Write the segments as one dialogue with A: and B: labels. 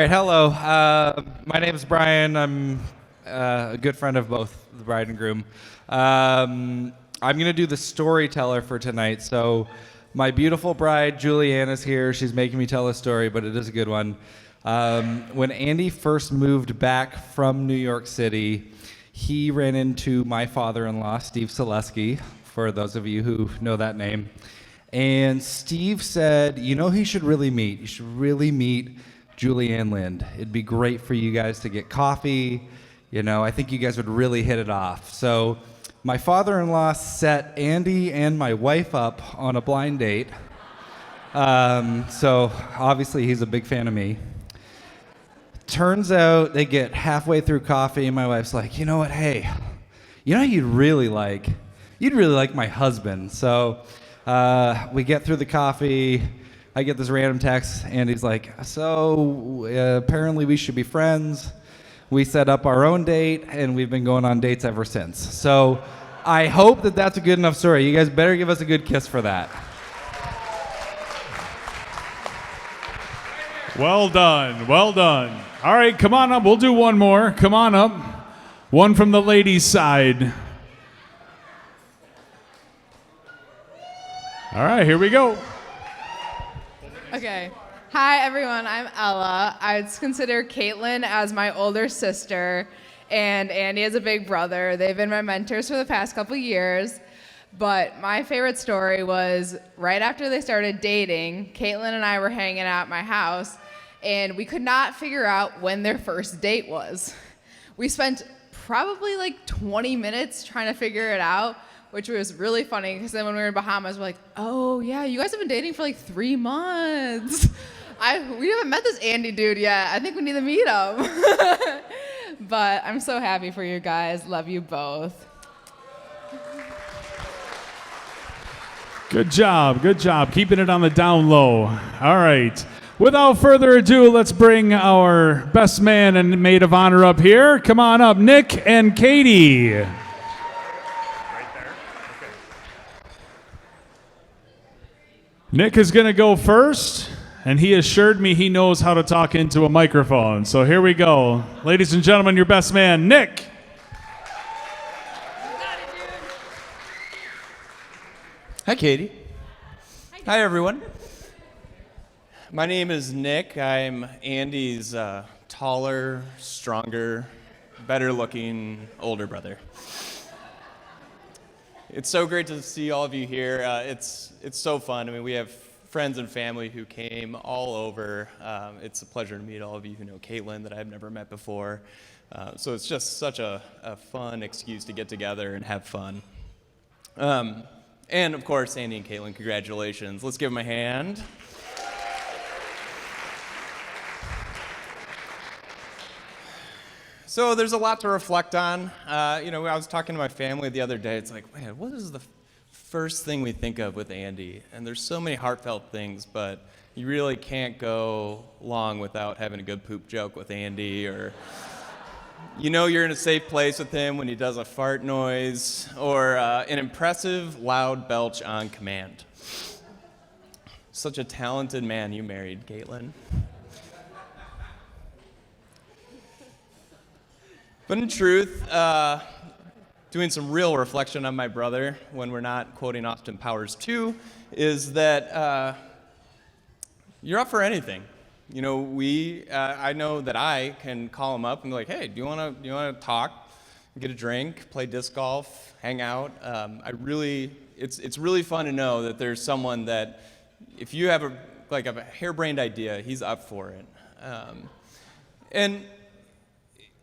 A: All right, hello. My name is Brian. I'm a good friend of both the bride and groom. I'm going to do the storyteller for tonight. So, my beautiful bride, Julianne, is here. She's making me tell a story, but it is a good one. When Andy first moved back from New York City, he ran into my father-in-law, Steve Selesky, for those of you who know that name. And Steve said, you know, he should really meet. You should really meet Julianne Lind. It'd be great for you guys to get coffee. You know, I think you guys would really hit it off. So my father-in-law set Andy and my wife up on a blind date. So obviously he's a big fan of me. Turns out they get halfway through coffee and my wife's like, you know what, hey, you know you'd really like my husband. So we get through the coffee. I get this random text, and he's like, so apparently we should be friends. We set up our own date, and we've been going on dates ever since. So I hope that that's a good enough story. You guys better give us a good kiss for that.
B: Well done, well done. All right, come on up. We'll do one more. Come on up. One from the ladies' side. All right, here we go.
C: Okay. Hi, everyone. I'm Ella. I'd consider Caitlin as my older sister and Andy as a big brother. They've been my mentors for the past couple years. But my favorite story was right after they started dating, Caitlin and I were hanging out at my house, and we could not figure out when their first date was. We spent probably like 20 minutes trying to figure it out, which was really funny because then when we were in Bahamas, we're like, oh, yeah, you guys have been dating for like 3 months. We haven't met this Andy dude yet. I think we need to meet him. But I'm so happy for you guys. Love you both.
B: Good job, good job. Keeping it on the down low. All right. Without further ado, let's bring our best man and maid of honor up here. Come on up, Nick and Katie. Nick is going to go first, and he assured me he knows how to talk into a microphone. So here we go. Ladies and gentlemen, your best man, Nick.
D: Hi, Katie. Hi, everyone. My name is Nick. I'm Andy's taller, stronger, better-looking older brother. It's so great to see all of you here. It's so fun. I mean, we have friends and family who came all over. It's a pleasure to meet all of you who know Caitlin that I've never met before. So it's just such a fun excuse to get together and have fun. And of course, Andy and Caitlin, congratulations. Let's give them a hand. So there's a lot to reflect on. I was talking to my family the other day. It's like, man, what is the first thing we think of with Andy? And there's so many heartfelt things, but you really can't go long without having a good poop joke with Andy, or you're in a safe place with him when he does a fart noise, or an impressive loud belch on command. Such a talented man you married, Caitlin. But in truth, doing some real reflection on my brother when we're not quoting Austin Powers 2 is that you're up for anything. I know that I can call him up and be like, hey, do you want to talk, get a drink, play disc golf, hang out? It's really fun to know that there's someone that if you have a harebrained idea, he's up for it. And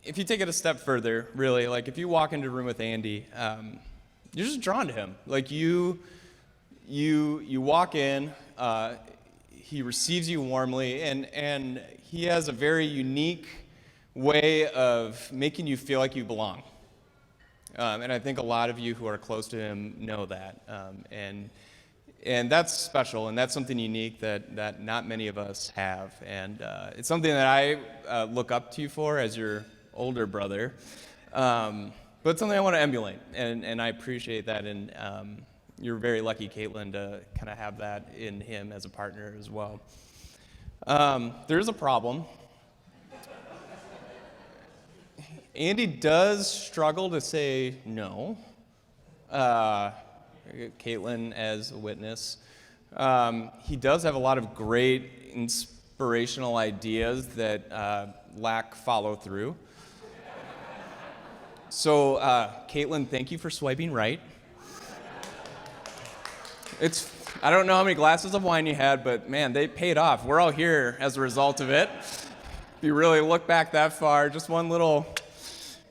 D: if you take it a step further, really, like if you walk into a room with Andy, you're just drawn to him. Like you walk in, he receives you warmly, and he has a very unique way of making you feel like you belong. And I think a lot of you who are close to him know that. And that's special, and that's something unique that not many of us have. And it's something that I look up to you for as your older brother, but it's something I want to emulate, and I appreciate that, and you're very lucky, Caitlin, to kind of have that in him as a partner as well. There is a problem. Andy does struggle to say no. Caitlin as a witness. He does have a lot of great inspirational ideas that lack follow through. So, Caitlin, thank you for swiping right. I don't know how many glasses of wine you had, but man, they paid off. We're all here as a result of it. If you really look back that far, just one little,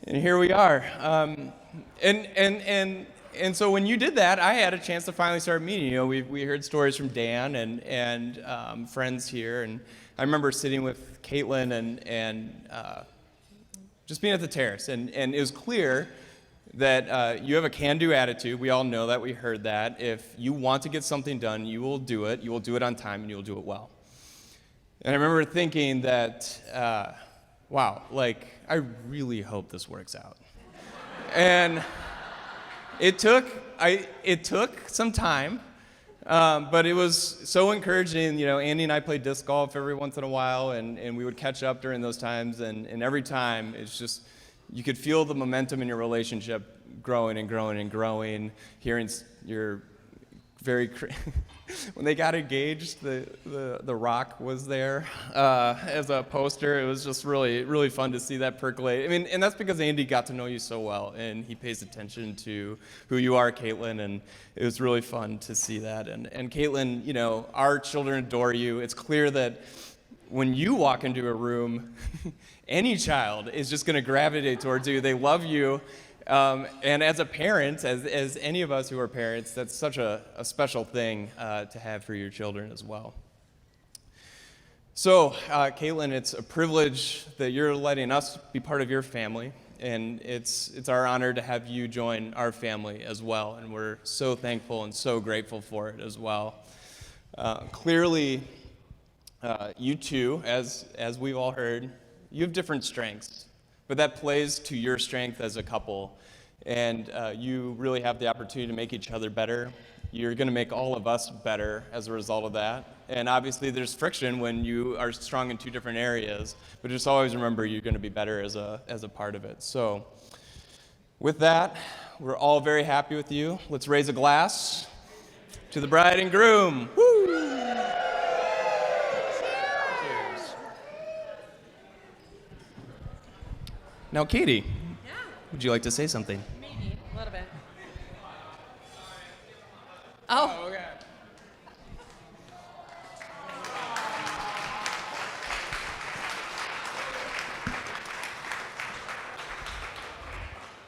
D: and here we are. And so when you did that, I had a chance to finally start meeting. You know, we heard stories from Dan and friends here, and I remember sitting with Caitlin and just being at the terrace, and it was clear that you have a can-do attitude. We all know that. We heard that. If you want to get something done, you will do it. You will do it on time, and you will do it well. And I remember thinking that, wow, like, I really hope this works out. And it took some time, but it was so encouraging. You know, Andy and I played disc golf every once in a while, and we would catch up during those times, and every time it's just, you could feel the momentum in your relationship growing and growing and growing, hearing your very, when they got engaged, the Rock was there as a poster. It was just really, really fun to see that percolate. I mean, and that's because Andy got to know you so well, and he pays attention to who you are, Caitlin, and it was really fun to see that. And Caitlin, you know, our children adore you. It's clear that when you walk into a room, any child is just going to gravitate towards you. They love you. And as a parent, as any of us who are parents, that's such a special thing to have for your children as well. So, Caitlin, it's a privilege that you're letting us be part of your family, and it's our honor to have you join our family as well, and we're so thankful and so grateful for it as well. Clearly, you two, as we've all heard, you have different strengths, but that plays to your strength as a couple, and you really have the opportunity to make each other better. You're going to make all of us better as a result of that, and obviously there's friction when you are strong in two different areas, but just always remember you're going to be better as a part of it. So with that, we're all very happy with you. Let's raise a glass to the bride and groom. Woo! Now, Katie, would you like to say something?
E: Maybe, a little bit. Oh.
D: Okay.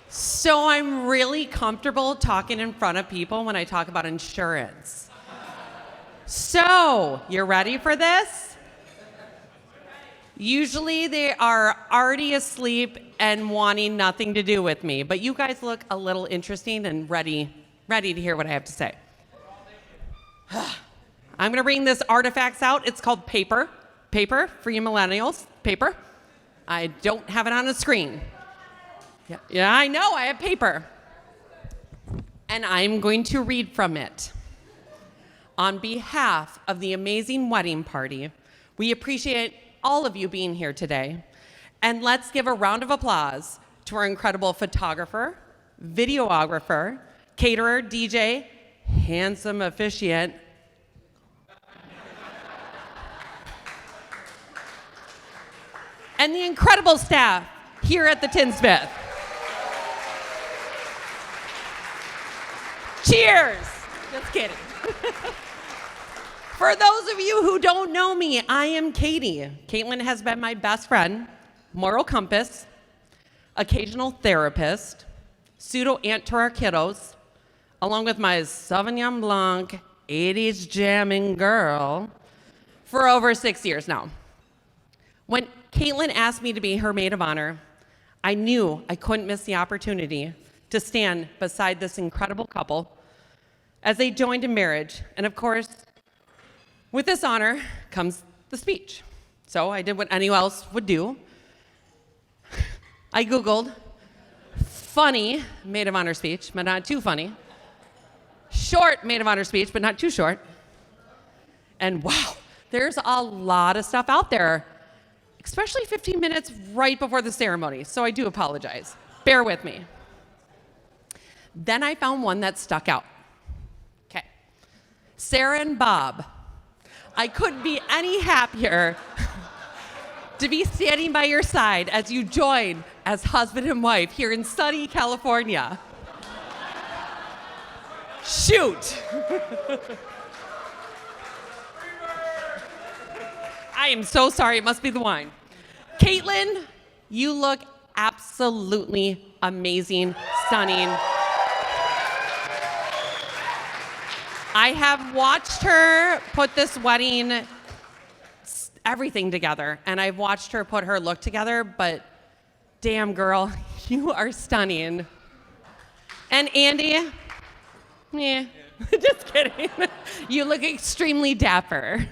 E: So I'm really comfortable talking in front of people when I talk about insurance. So, you're ready for this? Usually they are already asleep and wanting nothing to do with me, but you guys look a little interesting and ready to hear what I have to say. I'm gonna bring this artifacts out. It's called paper. Paper for you millennials, paper. I don't have it on the screen. Yeah, I know, I have paper. And I'm going to read from it. On behalf of the amazing wedding party, we appreciate all of you being here today. And let's give a round of applause to our incredible photographer, videographer, caterer, DJ, handsome officiant, and the incredible staff here at the Tinsmith. Cheers! Just kidding. For those of you who don't know me, I am Katie. Caitlin has been my best friend, moral compass, occasional therapist, pseudo-aunt to our kiddos, along with my Sauvignon Blanc 80s jamming girl, for over 6 years now. When Caitlin asked me to be her maid of honor, I knew I couldn't miss the opportunity to stand beside this incredible couple as they joined in marriage. And of course, with this honor comes the speech. So I did what anyone else would do. I Googled funny maid of honor speech, but not too funny. Short maid of honor speech, but not too short. And wow, there's a lot of stuff out there. especially 15 minutes right before the ceremony, so I do apologize. Bear with me. Then I found one that stuck out. Okay. Sarah and Bob. I couldn't be any happier to be standing by your side as you join as husband and wife here in sunny California. Shoot. I am so sorry. It must be the wine. Caitlin, you look absolutely amazing, stunning. I have watched her put this wedding, everything together, and I've watched her put her look together, but damn, girl, you are stunning. And Andy, yeah, just kidding. You look extremely dapper.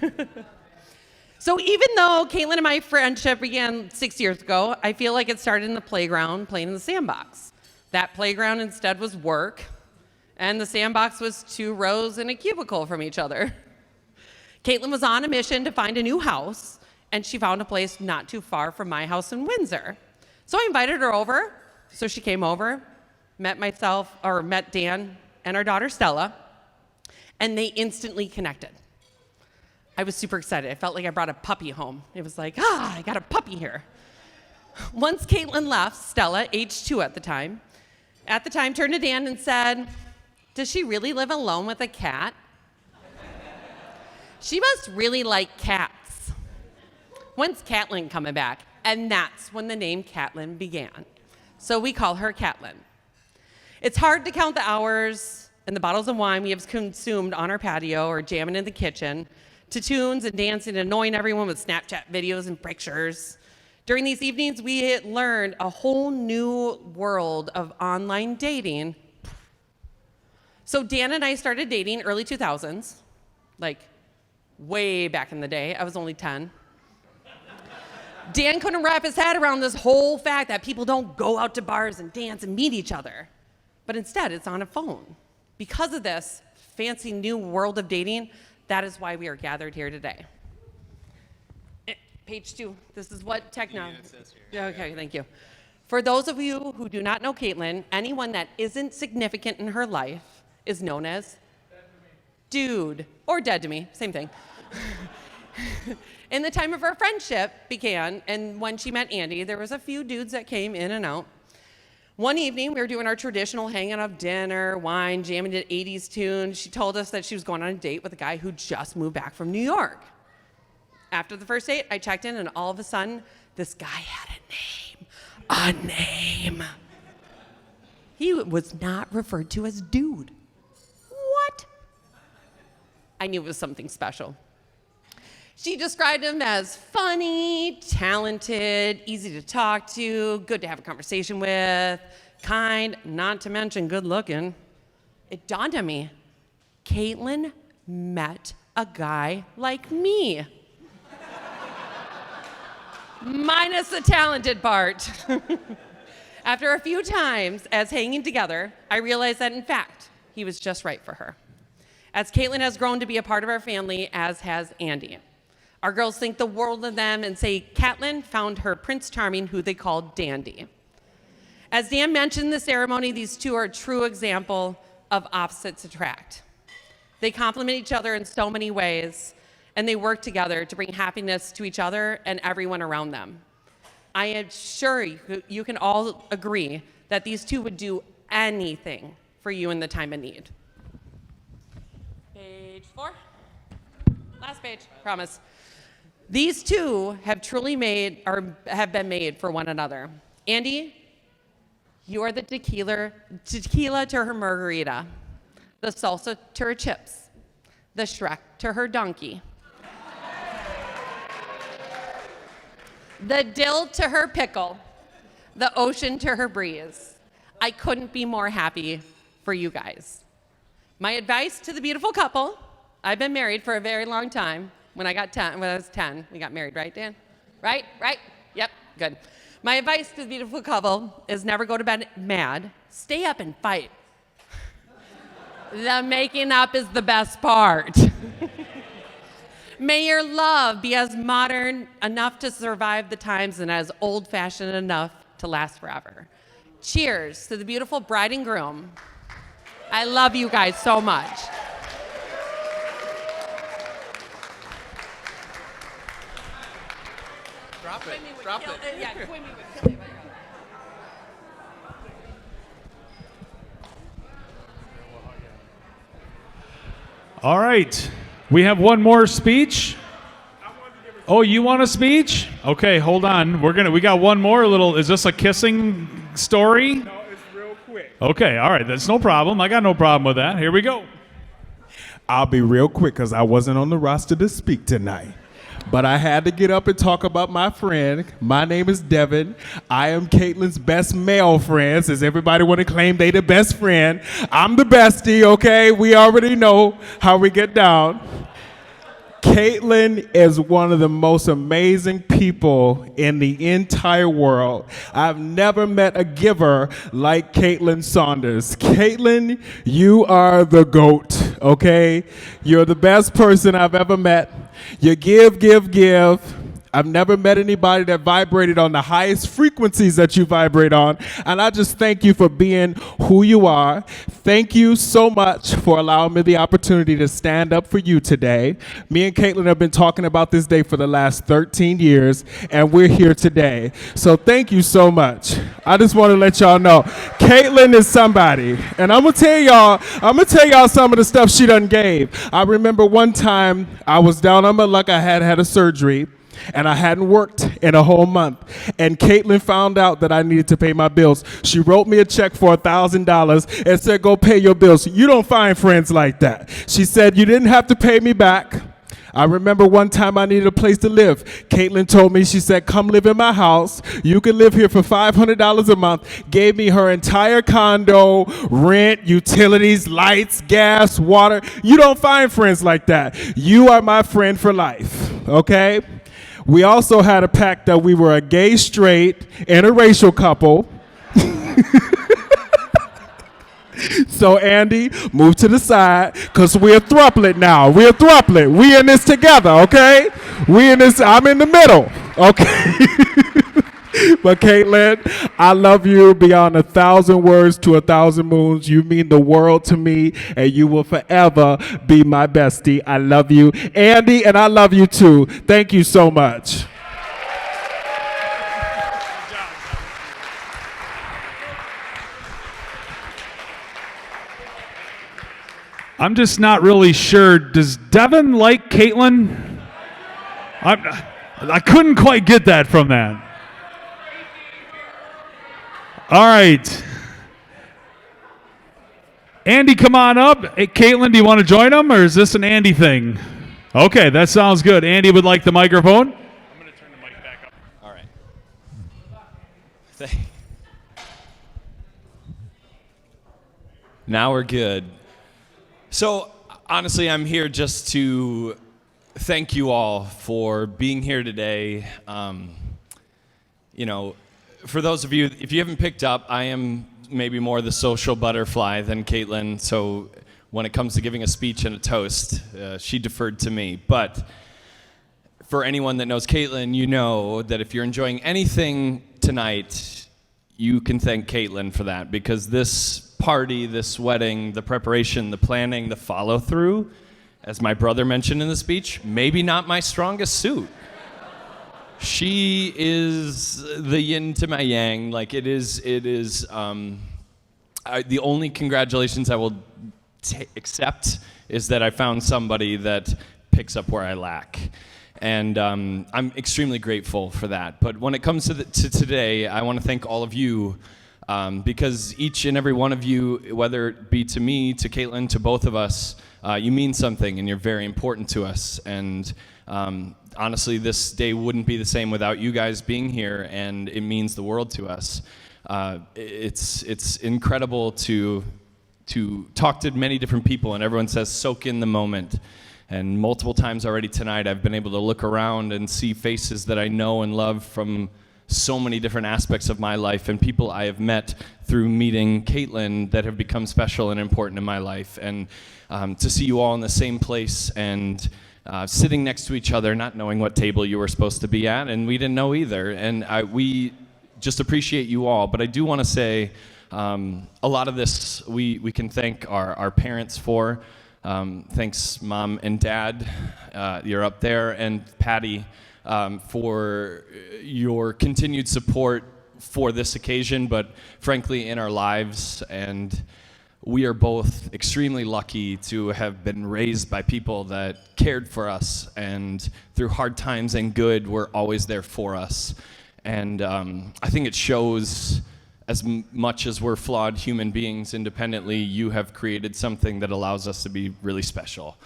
E: So even though Caitlin and my friendship began 6 years ago, I feel like it started in the playground playing in the sandbox. That playground instead was work, and the sandbox was 2 rows in a cubicle from each other. Caitlin was on a mission to find a new house, and she found a place not too far from my house in Windsor. So I invited her over, so she came over, met Dan and our daughter Stella, and they instantly connected. I was super excited. I felt like I brought a puppy home. It was like, I got a puppy here. Once Caitlin left, Stella, age 2 at the time, turned to Dan and said, "Does she really live alone with a cat? She must really like cats. When's Catlin coming back?" And that's when the name Catlin began. So we call her Catlin. It's hard to count the hours and the bottles of wine we have consumed on our patio or jamming in the kitchen to tunes and dancing and annoying everyone with Snapchat videos and pictures. During these evenings, we had learned a whole new world of online dating. So Dan and I started dating early 2000s, like way back in the day. I was only 10. Dan couldn't wrap his head around this whole fact that people don't go out to bars and dance and meet each other, but instead it's on a phone. Because of this fancy new world of dating, that is why we are gathered here today. Page 2, this is what technology. Okay, thank you. For those of you who do not know Caitlin, anyone that isn't significant in her life is known as dude, or dead to me, same thing. In the time of our friendship began, and when she met Andy, there was a few dudes that came in and out. One evening, we were doing our traditional hanging out, dinner, wine, jamming to 80s tunes. She told us that she was going on a date with a guy who just moved back from New York. After the first date, I checked in, and all of a sudden, this guy had a name. He was not referred to as dude. What? I knew it was something special. She described him as funny, talented, easy to talk to, good to have a conversation with, kind, not to mention good looking. It dawned on me, Caitlin met a guy like me. Minus the talented part. After a few times as hanging together, I realized that in fact, he was just right for her. As Caitlin has grown to be a part of our family, as has Andy. Our girls think the world of them and say Catlin found her Prince Charming, who they called Dandy. As Dan mentioned in the ceremony, these two are a true example of opposites attract. They complement each other in so many ways, and they work together to bring happiness to each other and everyone around them. I am sure you can all agree that these two would do anything for you in the time of need. Page 4. Last page, promise. These two have truly have been made for one another. Andy, you are the tequila to her margarita, the salsa to her chips, the Shrek to her donkey, the dill to her pickle, the ocean to her breeze. I couldn't be more happy for you guys. My advice to the beautiful couple, I've been married for a very long time. When I was 10, we got married, right, Dan? Right? Yep, good. My advice to the beautiful couple is never go to bed mad. Stay up and fight. The making up is the best part. May your love be as modern enough to survive the times and as old-fashioned enough to last forever. Cheers to the beautiful bride and groom. I love you guys so much.
D: Drop it. Drop it.
E: Yeah, Quimmy would kill me.
B: All right. We have one more speech. Oh, you want a speech? Okay, hold on. We got one more little. Is this a kissing story?
F: No, it's real quick.
B: Okay, all right. That's no problem. I got no problem with that. Here we go.
F: I'll be real quick because I wasn't on the roster to speak tonight. But I had to get up and talk about my friend. My name is Devin. I am Caitlin's best male friend, since everybody want to claim they the best friend. I'm the bestie, okay? We already know how we get down. Caitlin is one of the most amazing people in the entire world. I've never met a giver like Caitlin Saunders. Caitlin, you are the GOAT, okay? You're the best person I've ever met. You give, give, give. I've never met anybody that vibrated on the highest frequencies that you vibrate on. And I just thank you for being who you are. Thank you so much for allowing me the opportunity to stand up for you today. Me and Caitlin have been talking about this day for the last 13 years, and we're here today. So thank you so much. I just want to let y'all know, Caitlin is somebody. And I'm gonna tell y'all some of the stuff she done gave. I remember one time I was down on my luck. I had a surgery, and I hadn't worked in a whole month. And Caitlin found out that I needed to pay my bills. She wrote me a check for $1,000 and said, go pay your bills. You don't find friends like that. She said, you didn't have to pay me back. I remember one time I needed a place to live. Caitlin told me, she said, come live in my house. You can live here for $500 a month. Gave me her entire condo, rent, utilities, lights, gas, water. You don't find friends like that. You are my friend for life, okay? We also had a pact that we were a gay, straight, interracial couple. So Andy, move to the side, because we're a thrupplet now. We're a thrupplet. We in this together, okay? We in this, I'm in the middle, okay? But Caitlin, I love you beyond 1,000 words to 1,000 moons. You mean the world to me, and you will forever be my bestie. I love you. Andy, and I love you too. Thank you so much.
B: I'm just not really sure. Does Devin like Caitlin? I couldn't quite get that from that. All right. Andy, come on up. Hey, Caitlin, do you want to join him, or is this an Andy thing? Okay, that sounds good. Andy would like the microphone.
D: I'm going to turn the mic back up. All right. Now we're good. So, honestly, I'm here just to thank you all for being here today. For those of you, if you haven't picked up, I am maybe more the social butterfly than Caitlin. So when it comes to giving a speech and a toast, she deferred to me. But for anyone that knows Caitlin, you know that if you're enjoying anything tonight, you can thank Caitlin for that, because this party, this wedding, the preparation, the planning, the follow-through, as my brother mentioned in the speech, maybe not my strongest suit. She is the yin to my yang. Like, it is. The only congratulations I will accept is that I found somebody that picks up where I lack. And I'm extremely grateful for that. But when it comes to today, I want to thank all of you, because each and every one of you, whether it be to me, to Caitlin, to both of us, you mean something, and you're very important to us. And honestly, this day wouldn't be the same without you guys being here, and it means the world to us. It's incredible to talk to many different people, and everyone says, soak in the moment. And multiple times already tonight, I've been able to look around and see faces that I know and love from so many different aspects of my life, and people I have met through meeting Caitlin that have become special and important in my life. And to see you all in the same place and sitting next to each other, not knowing what table you were supposed to be at, and we didn't know either. And we just appreciate you all. But I do want to say a lot of this we can thank our parents for. Thanks, Mom and Dad. You're up there. And Patty, for your continued support for this occasion, but frankly in our lives. And we are both extremely lucky to have been raised by people that cared for us, and through hard times and good, were always there for us. And I think it shows, as much as we're flawed human beings independently, you have created something that allows us to be really special.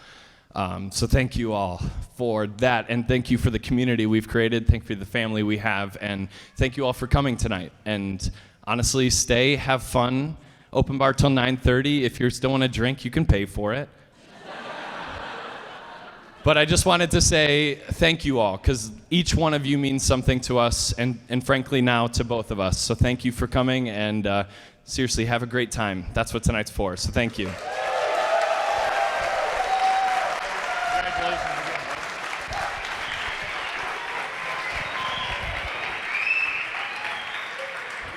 D: So thank you all for that, and thank you for the community we've created, thank you for the family we have, and thank you all for coming tonight. And honestly, stay, have fun. Open bar till 9:30. If you still want to drink, you can pay for it. But I just wanted to say thank you all, because each one of you means something to us, and frankly now to both of us. So thank you for coming, and seriously, have a great time. That's what tonight's for, so thank you.
B: Congratulations.